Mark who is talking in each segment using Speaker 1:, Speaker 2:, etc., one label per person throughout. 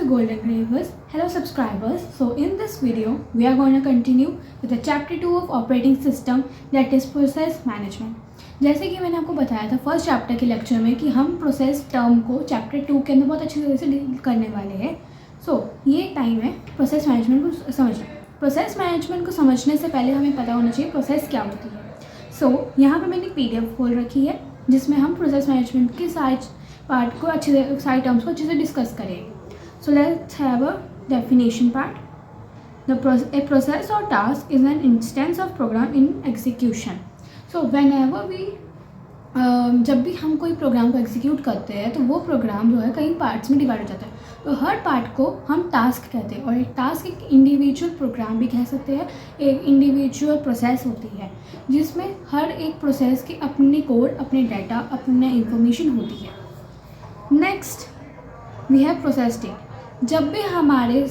Speaker 1: Golden Gravers. Hello subscribers. So in this video we are going to continue with the chapter 2 of operating system, that is process management. जैसे कि मैंने आपको बताया था first chapter के lecture में कि हम प्रोसेस टर्म को चैप्टर 2 के अंदर बहुत अच्छी तरह से डील करने वाले हैं. ये टाइम है प्रोसेस मैनेजमेंट को समझना. प्रोसेस मैनेजमेंट को समझने से पहले हमें पता होना चाहिए प्रोसेस क्या होती है. यहाँ पे मैंने PDF खोल रखी है जिसमें हम प्रोसेस मैनेजमेंट के सारे पार्ट को सारे टर्म्स को अच्छे से डिस्कस करेंगे. So let's have a definition part. A process or task is an instance of program in execution. So whenever we जब भी हम कोई प्रोग्राम को एग्जीक्यूट करते हैं तो वो प्रोग्राम जो है कई पार्ट्स में डिवाइड हो जाता है. तो हर पार्ट को हम टास्क कहते हैं और एक टास्क एक इंडिविजुअल प्रोग्राम भी कह सकते हैं, एक इंडिविजुअल प्रोसेस होती है जिसमें हर एक प्रोसेस की अपनी कोड, अपने डाटा, अपने इंफॉर्मेशन होती है. Next we have process state. जब भी हमारे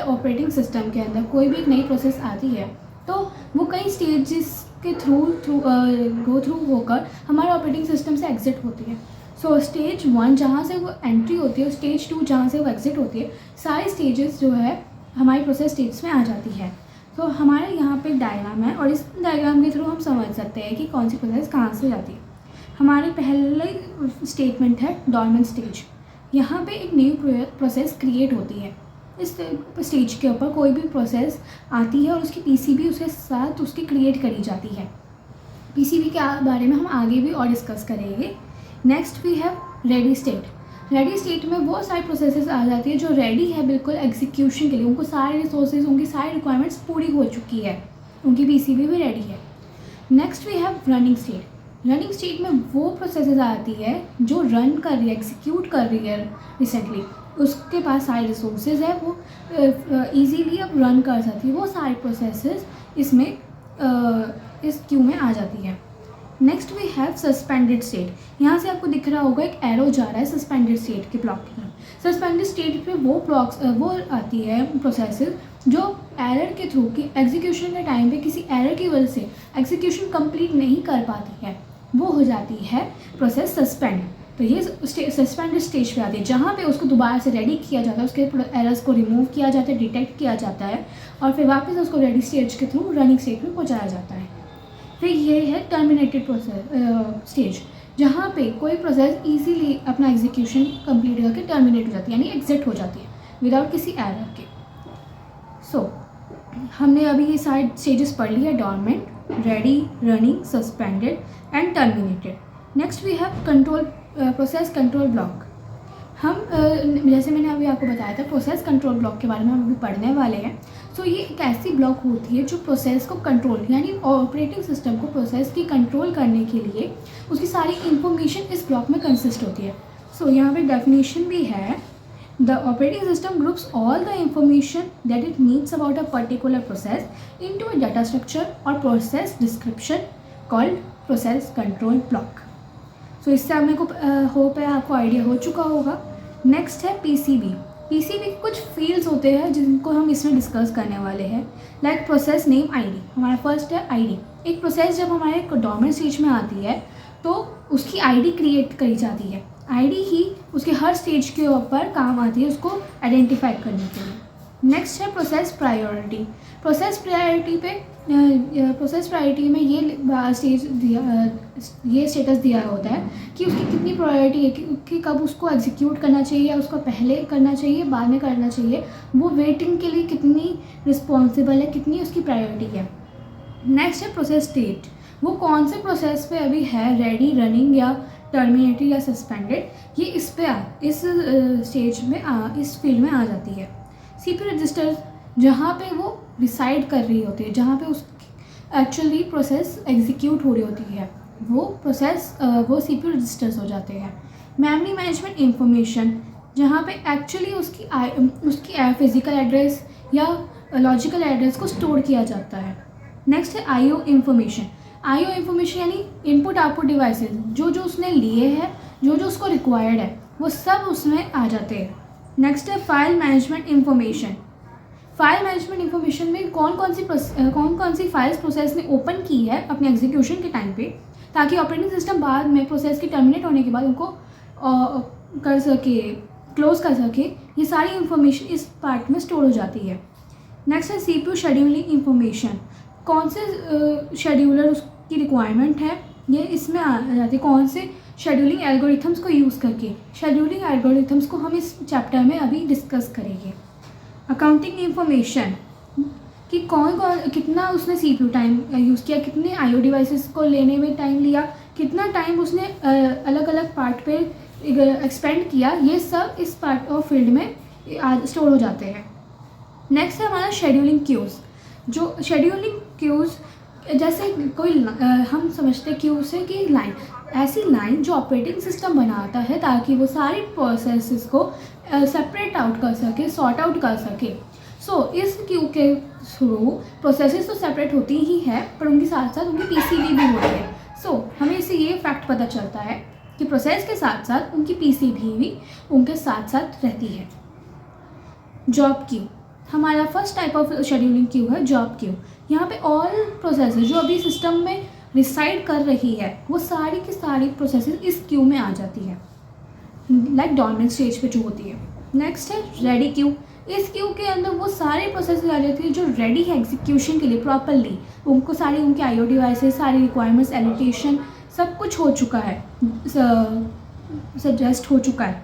Speaker 1: ऑपरेटिंग सिस्टम के अंदर कोई भी एक नई प्रोसेस आती है तो वो कई स्टेजेस के गो थ्रू होकर हमारे ऑपरेटिंग सिस्टम से एग्जिट होती है. स्टेज 1 जहाँ से वो एंट्री होती है, स्टेज 2 जहाँ से वो एग्जिट होती है, सारी स्टेजेस जो है हमारी प्रोसेस स्टेज में आ जाती है. हमारे यहाँ पे डायग्राम है और इस डायग्राम के थ्रू हम समझ सकते हैं कि कौन सी प्रोसेस कहाँ से जाती है. हमारी पहले स्टेटमेंट है डॉर्मेंट स्टेज. यहाँ पे एक न्यू प्रोसेस क्रिएट होती है. इस स्टेज के ऊपर कोई भी प्रोसेस आती है और उसकी PCB उसके साथ उसकी क्रिएट करी जाती है. PCB के बारे में हम आगे भी और डिस्कस करेंगे. Next we have ready state. Ready state में वो सारी प्रोसेसेस आ जाती है जो रेडी है बिल्कुल एग्जीक्यूशन के लिए. उनको सारे रिसोर्सेज, उनकी सारी रिक्वायरमेंट्स पूरी हो चुकी है, उनकी PCB भी रेडी है. Next we have running state. Running state में वो प्रोसेसेस आती है जो रन कर रही है, एग्जीक्यूट कर रही है रिसेंटली, उसके पास सारे रिसोर्सेज है, वो इजीली अब रन कर सकती है. वो सारी प्रोसेसेस इसमें इस क्यू में आ जाती है. Next we have suspended state. यहाँ से आपको दिख रहा होगा एक एरो जा रहा है सस्पेंडेड स्टेट के ब्लॉक की तरफ. सस्पेंडेड स्टेट पे वो आती है प्रोसेसेस जो एरर के थ्रू कि एग्जीक्यूशन के टाइम पे किसी एरर की वजह से एग्जीक्यूशन कंप्लीट नहीं कर पाती है, वो हो जाती है प्रोसेस सस्पेंड. तो ये सस्पेंडेड स्टेज पे आती है जहाँ पे उसको दोबारा से रेडी किया जाता है, उसके एरर्स को रिमूव किया जाता है, डिटेक्ट किया जाता है और फिर वापस उसको रेडी स्टेज के थ्रू रनिंग स्टेज में पहुँचाया जाता है. फिर ये है टर्मिनेटेड प्रोसेस स्टेज, जहाँ पे कोई प्रोसेस इजीली अपना एग्जीक्यूशन कंप्लीट करके टर्मिनेट हो जाती है, यानी एग्जिट हो जाती है विदाउट किसी एरर के. हमने अभी ये सारे स्टेजेस पढ़ लिया: dormant, ready, running, suspended and terminated. Next we have control process control block. हम जैसे मैंने अभी आपको बताया था प्रोसेस कंट्रोल ब्लॉक के बारे में हम अभी पढ़ने वाले हैं. ये एक ऐसी ब्लॉक होती है जो प्रोसेस को कंट्रोल, यानी ऑपरेटिंग सिस्टम को प्रोसेस की कंट्रोल करने के लिए उसकी सारी इंफॉर्मेशन इस ब्लॉक में कंसिस्ट होती है. यहाँ पे डेफिनेशन भी है: The operating system groups all the information that it needs about a particular process into a data structure or process description called process control block. इससे आपने को होप है आपको आइडिया हो चुका होगा. नेक्स्ट है PCB. PCB के कुछ फील्ड्स होते हैं जिनको हम इसमें डिस्कस करने वाले हैं. Like process name ID. हमारा फर्स्ट है ID. एक प्रोसेस जब हमारे डोमेन स्टेज में आती है तो उसकी ID क्रिएट करी जाती है. ID ही उसके हर स्टेज के ऊपर काम आती है उसको आइडेंटिफाई करने के लिए. नेक्स्ट है प्रोसेस प्रायोरिटी. प्रोसेस प्रायोरिटी में ये स्टेटस दिया होता है कि उसकी कितनी प्रायोरिटी है, कि कब उसको एग्जीक्यूट करना चाहिए या उसको पहले करना चाहिए, बाद में करना चाहिए, वो वेटिंग के लिए कितनी रिस्पॉन्सिबल है, कितनी उसकी प्रायोरिटी है. नेक्स्ट है प्रोसेस स्टेट. वो कौन से प्रोसेस पे अभी है, रेडी, रनिंग या टर्मिनेटेड या सस्पेंडेड, ये इस स्टेज में इस फील्ड में आ जाती है. CPU रजिस्टर जहाँ पे वो डिसाइड कर रही होती है, जहाँ पे उस एक्चुअली प्रोसेस एग्जीक्यूट हो रही होती है, वो CPU रजिस्टर्स हो जाते हैं. मेमोरी मैनेजमेंट इंफॉर्मेशन, जहाँ पे एक्चुअली उसकी फिजिकल एड्रेस या लॉजिकल एड्रेस को स्टोर किया जाता है. नेक्स्ट है IO इंफॉर्मेशन. IO इंफॉर्मेशन यानी इनपुट आउटपुट डिवाइसेस, जो उसने लिए हैं, जो उसको रिक्वायर्ड है, वो सब उसमें आ जाते हैं. नेक्स्ट है file management information. File management information में कौन कौन सी फाइल्स प्रोसेस ने ओपन की है अपने एग्जीक्यूशन के टाइम पे, ताकि ऑपरेटिंग सिस्टम बाद में प्रोसेस के टर्मिनेट होने के बाद उनको कर सके, क्लोज कर सके, ये सारी इंफॉर्मेशन इस पार्ट में स्टोर हो जाती है। नेक्स्ट है CPU शेड्यूलिंग इंफॉर्मेशन। कौन से शेड्यूलर उसकी रिक्वायरमेंट है ये इसमें आ जाती है, कौन से शेड्यूलिंग एल्गोरिथम्स को यूज़ करके। शेड्यूलिंग एल्गोरिथम्स को हम इस चैप्टर में अभी डिस्कस करेंगे। अकाउंटिंग इंफॉर्मेशन कि कौन कितना उसने CPU टाइम यूज़ किया, कितने IO डिवाइसेस को लेने में टाइम लिया, कितना टाइम उसने अलग अलग पार्ट पे एक्सपेंड किया, ये सब इस पार्ट ऑफ फील्ड में स्टोर हो जाते हैं। नेक्स्ट है हमारा शेड्यूलिंग क्यूज़। जो शेड्यूलिंग क्यूज़ जैसे कोई हम समझते हैं क्यू से कि लाइन, ऐसी लाइन जो ऑपरेटिंग सिस्टम बनाता है ताकि वो सारी प्रोसेसेस को सेपरेट आउट कर सके, सॉर्ट आउट कर सके। सो इस क्यू के थ्रू प्रोसेसेस तो सेपरेट होती ही है पर उनके साथ साथ उनकी PCB भी होती है। सो हमें इससे ये फैक्ट पता चलता है कि प्रोसेस के साथ साथ उनकी PCB भी उनके साथ साथ रहती है। जॉब क्यू हमारा first type of scheduling Q है जॉब क्यू। यहाँ पे ऑल प्रोसेसेस जो अभी सिस्टम में रिसाइड कर रही है वो सारी की सारी प्रोसेसेस इस क्यू में आ जाती है, लाइक डॉर्मेंट स्टेज पे जो होती है। नेक्स्ट है रेडी क्यू। इस क्यू के अंदर वो सारे प्रोसेसेस आ जाती है जो रेडी है एग्जीक्यूशन के लिए प्रॉपरली, उनको सारी उनके IO डिवाइसेस, सारी रिक्वायरमेंट्स, एलोकेशन सब कुछ हो चुका है, सजेस्ट हो चुका है।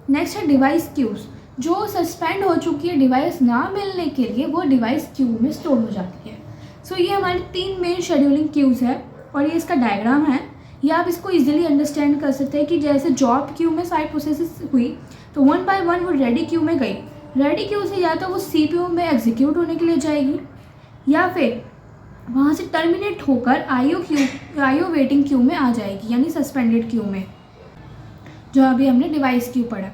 Speaker 1: नेक्स्ट है डिवाइस क्यूज़। जो सस्पेंड हो चुकी है डिवाइस ना मिलने के लिए वो डिवाइस क्यू में स्टोर हो जाती है। सो ये हमारी 3 मेन शेड्यूलिंग क्यूज़ है और ये इसका डायग्राम है। ये आप इसको इजीली अंडरस्टैंड कर सकते हैं कि जैसे जॉब क्यू में सारी प्रोसेसेस हुई तो 1 बाय 1 वो रेडी क्यू में गई। रेडी क्यू से या तो वो CPU में एग्जीक्यूट होने के लिए जाएगी या फिर वहाँ से टर्मिनेट होकर IO वेटिंग क्यू में आ जाएगी, यानी सस्पेंडेड क्यू में, जो अभी हमने डिवाइस क्यू पढ़ा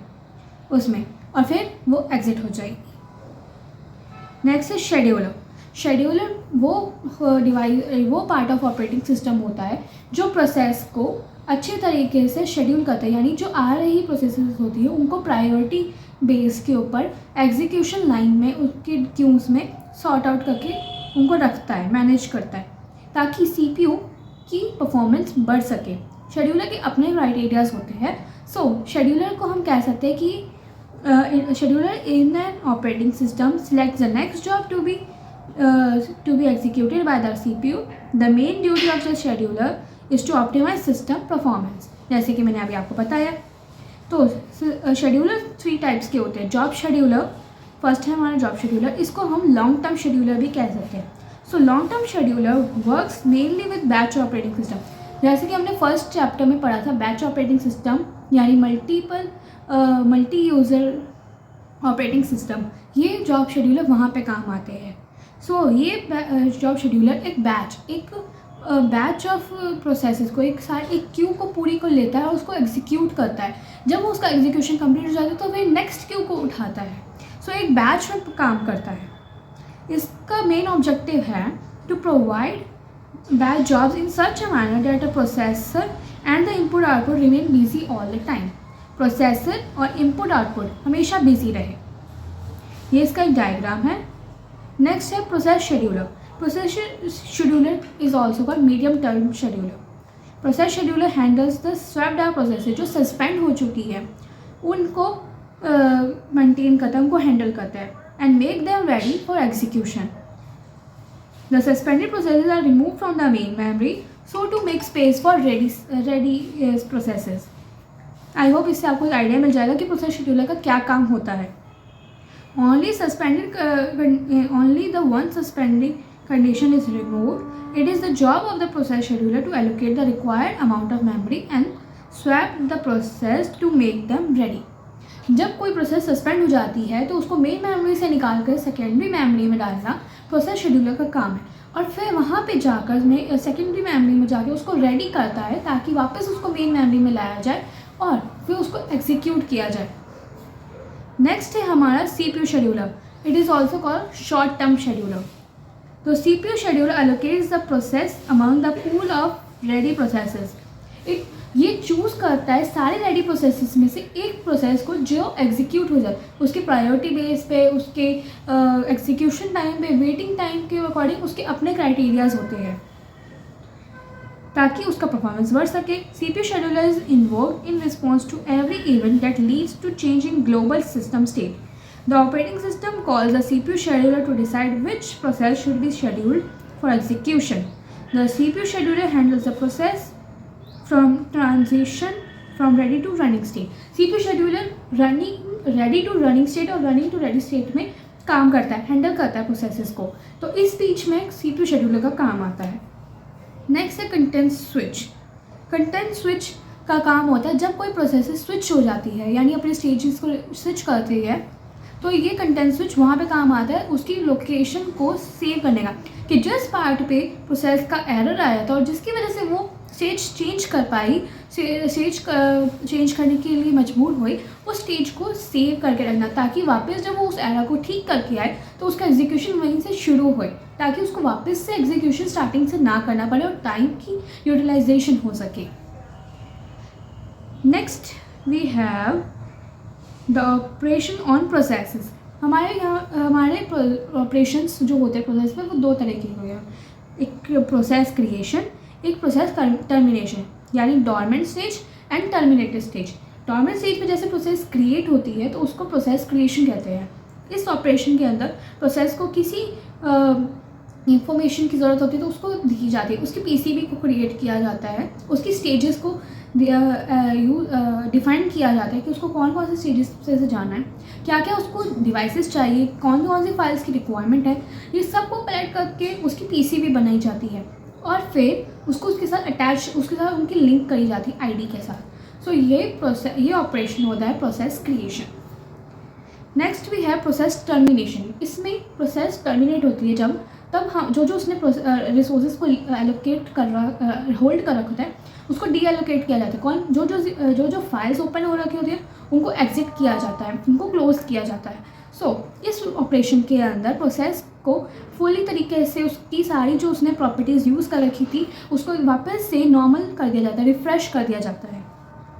Speaker 1: उसमें, और फिर वो एग्जिट हो जाएगी। नेक्स्ट है शेड्यूलर। शेड्यूलर वो पार्ट ऑफ ऑपरेटिंग सिस्टम होता है जो प्रोसेस को अच्छे तरीके से शेड्यूल करता है, यानी जो आ रही प्रोसेसेस होती है उनको प्रायोरिटी बेस के ऊपर एग्जीक्यूशन लाइन में उसके क्यूज़ में सॉर्ट आउट करके उनको रखता है, मैनेज करता है ताकि CPU की परफॉर्मेंस बढ़ सके। शेड्यूलर के अपने क्राइटेरियाज होते हैं। सो शेड्यूलर को हम कह सकते हैं कि scheduler in an operating system selects the next job to be executed by the CPU. The main duty of the scheduler is to optimize system performance. जैसे कि मैंने अभी आपको बताया। तो शेड्यूलर 3 टाइप्स के होते हैं। जॉब शेड्यूलर फर्स्ट है हमारा जॉब शेड्यूलर, इसको हम लॉन्ग टर्म शेड्यूलर भी कह सकते हैं। So long term scheduler works mainly with batch operating system. जैसे कि हमने फर्स्ट चैप्टर में पढ़ा था बैच ऑपरेटिंग सिस्टम, यानी मल्टी यूज़र ऑपरेटिंग सिस्टम, ये जॉब शेड्यूलर वहाँ पे काम आते हैं। सो ये जॉब शेड्यूलर एक बैच ऑफ प्रोसेसेस को एक क्यू को पूरी को लेता है और उसको एग्जीक्यूट करता है। जब वो उसका एग्जीक्यूशन कंप्लीट हो जाता है तो वह नेक्स्ट क्यू को उठाता है। सो एक बैच में काम करता है। इसका मेन ऑब्जेक्टिव है to provide batch jobs in such a manner that a processor and the input output remain busy all the time. Processor और इनपुट आउटपुट हमेशा बिजी रहे। ये इसका एक डायग्राम है। नेक्स्ट है process scheduler. Process scheduler is also called medium term scheduler. Process scheduler handles the swapped out process जो सस्पेंड हो चुकी है उनको मेंटेन करता है, उनको हैंडल करता है and make them ready for execution. The suspended processes are remove from the main memory so to make space for ready processes. I hope इससे आपको आइडिया मिल जाएगा कि प्रोसेस शेड्यूलर का क्या काम होता है। only the one suspending condition is removed. It is the job of the process scheduler to allocate the required amount of memory and swap the process to make them ready. जब कोई process suspend हो जाती है तो उसको main memory से निकाल कर सेकेंडरी मेमोरी में डालना प्रोसेस शेड्यूलर का काम है और फिर वहाँ पे जाकर सेकेंडरी मेमोरी में जाकर उसको रेडी करता है ताकि वापस उसको मेन मेमोरी में लाया जाए और फिर उसको एग्जीक्यूट किया जाए। नेक्स्ट है हमारा CPU scheduler. It is also called short term scheduler. तो CPU scheduler allocates the process among the pool of ready processes. ये चूज़ करता है सारे रेडी प्रोसेसेस में से एक प्रोसेस को जो एग्जीक्यूट हो जाए, उसके प्रायोरिटी बेस पे, उसके एग्जीक्यूशन टाइम पे, वेटिंग टाइम के अकॉर्डिंग उसके अपने क्राइटेरियाज होते हैं। ताकि उसका परफॉर्मेंस बढ़ सके। CPU scheduler is invoked in response to every event that leads to change in global system state. The operating system calls the CPU scheduler to decide which process should be scheduled for execution. The CPU scheduler handles the process from transition from ready to running state. CPU scheduler ready to running state और running to ready state में काम करता है, handle करता है processes को। तो इस बीच में CPU शेड्यूलर का काम आता है। नेक्स्ट है कंटेंट स्विच। कंटेंट स्विच का काम होता है जब कोई प्रोसेस स्विच हो जाती है, यानी अपने स्टेजेस को स्विच करती है, तो ये कंटेंट स्विच वहाँ पे काम आता है उसकी लोकेशन को सेव करने का, कि जिस पार्ट पे प्रोसेस का एरर आया था और जिसकी वजह से वो स्टेज चेंज कर पाई, स्टेज चेंज करने के लिए मजबूर हुई, उस स्टेज को सेव करके रखना, ताकि वापस जब वो उस एरर को ठीक करके आए तो उसका एग्जीक्यूशन वहीं से शुरू होए, ताकि उसको वापस से एग्जीक्यूशन स्टार्टिंग से ना करना पड़े और टाइम की यूटिलाइजेशन हो सके। Next we have the operation on processes. हमारे ऑपरेशंस जो होते हैं प्रोसेस में वो दो तरह के हुए हैं, एक प्रोसेस क्रिएशन, एक प्रोसेस टर्मिनेशन, यानी dormant stage and terminated stage. Dormant stage पे जैसे प्रोसेस क्रिएट होती है तो उसको प्रोसेस क्रिएशन कहते हैं। इस ऑपरेशन के अंदर प्रोसेस को किसी इंफॉर्मेशन की ज़रूरत होती है तो उसको दी जाती है, उसकी पीसीबी को क्रिएट किया जाता है, उसकी स्टेजेस को डिफाइन किया जाता है कि उसको कौन कौन से स्टेजेस से जाना है, क्या क्या उसको डिवाइसेस चाहिए, कौन कौन सी फाइल्स की रिक्वायरमेंट है, ये सब को कलेक्ट करके उसकी पीसीबी बनाई जाती है और फिर उसको उसके साथ अटैच, उसके साथ उनकी लिंक करी जाती है आईडी के साथ। सो ये ऑपरेशन होता है प्रोसेस क्रिएशन। नेक्स्ट वी है प्रोसेस टर्मिनेशन। इसमें प्रोसेस टर्मिनेट होती है तब हम जो उसने रिसोर्सेज को एलोकेट होल्ड कर रखा है उसको डी एलोकेट किया जाता है। कौन जो फाइल्स ओपन हो रखी होती है उनको एग्जिट किया जाता है, उनको क्लोज किया जाता है। इस ऑपरेशन के अंदर प्रोसेस को फुली तरीके से उसकी सारी जो उसने प्रॉपर्टीज़ यूज़ कर रखी थी उसको वापस से नॉर्मल कर दिया जाता है, रिफ्रेश कर दिया जाता है।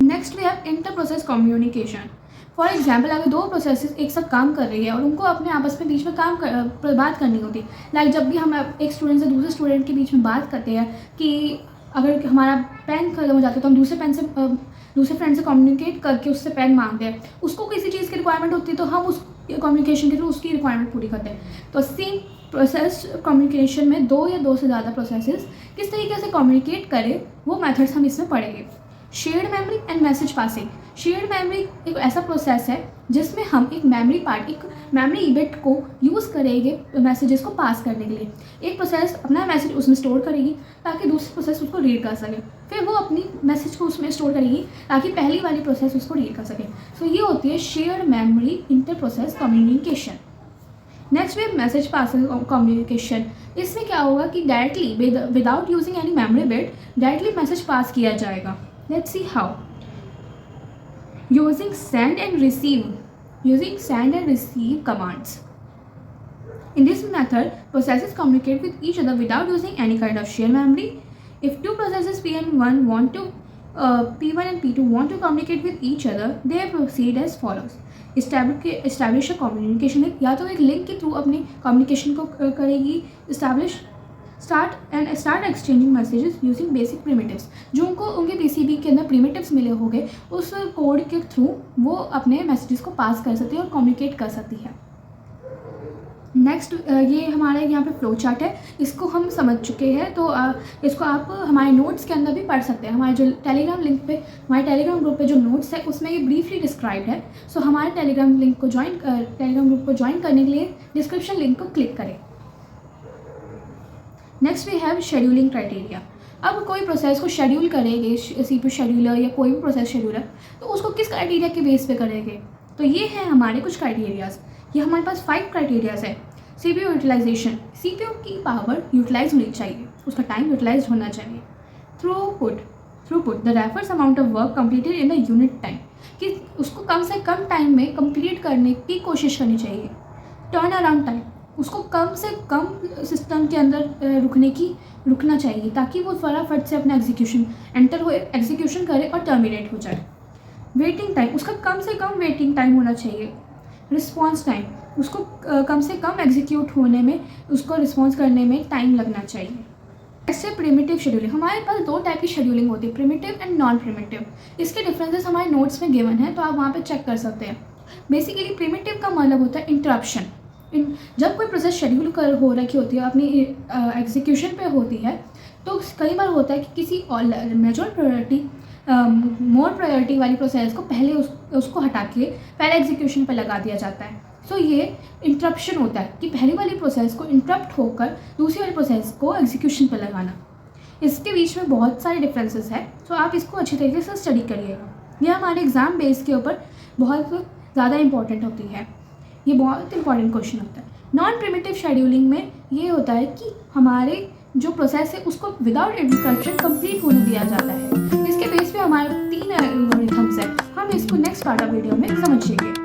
Speaker 1: Next we have inter process communication. For example, अगर दो प्रोसेसेस एक साथ काम कर रही है और उनको अपने आपस में बीच में बात करनी होती है, लाइक जब भी हम एक स्टूडेंट से दूसरे स्टूडेंट के बीच में बात करते हैं कि अगर हमारा पेन खत्म हो जाता है तो हम दूसरे फ्रेंड से कम्युनिकेट करके उससे पेन मांगते हैं, उसको किसी चीज़ की रिक्वायरमेंट होती है तो हम उस कम्युनिकेशन के थ्रू उसकी रिक्वायरमेंट पूरी करते हैं। तो सेम प्रोसेस कम्युनिकेशन में दो या दो से ज़्यादा प्रोसेसेस किस तरीके से कम्युनिकेट करें वो मेथड्स हम इसमें पढ़ेंगे। Shared memory and message passing. Shared memory एक ऐसा प्रोसेस है जिसमें हम एक मेमोरी बिट को यूज़ करेंगे मैसेजेस को पास करने के लिए। एक प्रोसेस अपना मैसेज उसमें स्टोर करेगी ताकि दूसरी प्रोसेस उसको रीड कर सके, फिर वो अपनी मैसेज को उसमें स्टोर करेगी ताकि पहली वाली प्रोसेस उसको रीड कर सके। सो ये होती है shared memory inter process communication. Next way message passing communication. इसमें क्या होगा कि directly without using any memory bit directly message pass किया जाएगा। Let's see how. Using send and receive commands. In this method, processes communicate with each other without using any kind of shared memory. If two processes P1 and P2 want to communicate with each other, they proceed as follows. Establish a communication link. या तो एक link के through अपने communication को करेगी establish. Start exchanging messages using basic primitives. जो उनके PCB के अंदर प्रिमिटिव्स मिले होंगे उस कोड के थ्रू वो अपने मैसेजेस को पास कर सकती है और कम्युनिकेट कर सकती है। नेक्स्ट ये हमारे यहाँ पे फ्लो चार्ट है, इसको हम समझ चुके हैं तो इसको आप हमारे नोट्स के अंदर भी पढ़ सकते हैं। हमारे जो हमारे टेलीग्राम ग्रुप पे जो नोट्स है उसमें ये ब्रीफली डिस्क्राइब्ड है। सो हमारे टेलीग्राम ग्रुप को ज्वाइन करने के लिए डिस्क्रिप्शन लिंक को क्लिक करें। Next we have scheduling criteria. अब कोई प्रोसेस को शेड्यूल करेंगे सीपीयू शेड्यूलर या कोई भी प्रोसेस शेड्यूलर, तो उसको किस क्राइटेरिया के बेस पे करेंगे? तो ये है हमारे कुछ क्राइटेरियाज। ये हमारे पास 5 क्राइटेरियाज है। सीपीयू यूटिलाइजेशन, सीपीयू की पावर यूटिलाइज होनी चाहिए, उसका टाइम यूटिलाइज होना चाहिए। Throughput the refers amount of work completed in the unit time, कि उसको कम से कम टाइम में कंप्लीट करने की कोशिश करनी चाहिए। टर्न अराउंड टाइम, उसको कम से कम सिस्टम के अंदर रुकना चाहिए ताकि वो फटाफट से अपना एग्जीक्यूशन करे और टर्मिनेट हो जाए। वेटिंग टाइम, उसका कम से कम वेटिंग टाइम होना चाहिए। रिस्पॉन्स टाइम, उसको कम से कम एग्जीक्यूट होने में, उसको रिस्पॉन्स करने में टाइम लगना चाहिए। ऐसे प्रिमिटिव शेड्यूलिंग, हमारे पास दो टाइप की शेड्यूलिंग होती है, प्रिमिटिव एंड नॉन प्रिमिटिव। इसके डिफरेंसेस हमारे नोट्स में गिवन है, तो आप वहाँ पे चेक कर सकते हैं। बेसिकली प्रिमिटिव का मतलब होता है इंटरप्शन। जब कोई प्रोसेस शेड्यूल हो रखी होती है, अपनी एग्जीक्यूशन पे होती है, तो कई बार होता है कि किसी मेजर प्रायोरिटी मोर प्रायोरिटी वाली प्रोसेस को पहले उसको हटा के पहले एग्जीक्यूशन पे लगा दिया जाता है। सो ये इंटरप्शन होता है कि पहली वाली प्रोसेस को इंटरप्ट होकर दूसरी वाली प्रोसेस को एग्जीक्यूशन पे लगाना। इसके बीच में बहुत सारे डिफरेंसेस है, सो आप इसको अच्छी तरीके से स्टडी करिएगा। ये हमारे एग्ज़ाम बेस के ऊपर बहुत ज़्यादा इंपॉर्टेंट होती है, ये बहुत इंपॉर्टेंट क्वेश्चन होता है। नॉन प्रिमिटिव शेड्यूलिंग में ये होता है कि हमारे जो प्रोसेस है उसको विदाउट इंटरप्शन कंप्लीट होने दिया जाता है। इसके बेस पे हमारे 3 एल्गोरिथम्स हैं, हम इसको नेक्स्ट पार्ट ऑफ वीडियो में समझेंगे।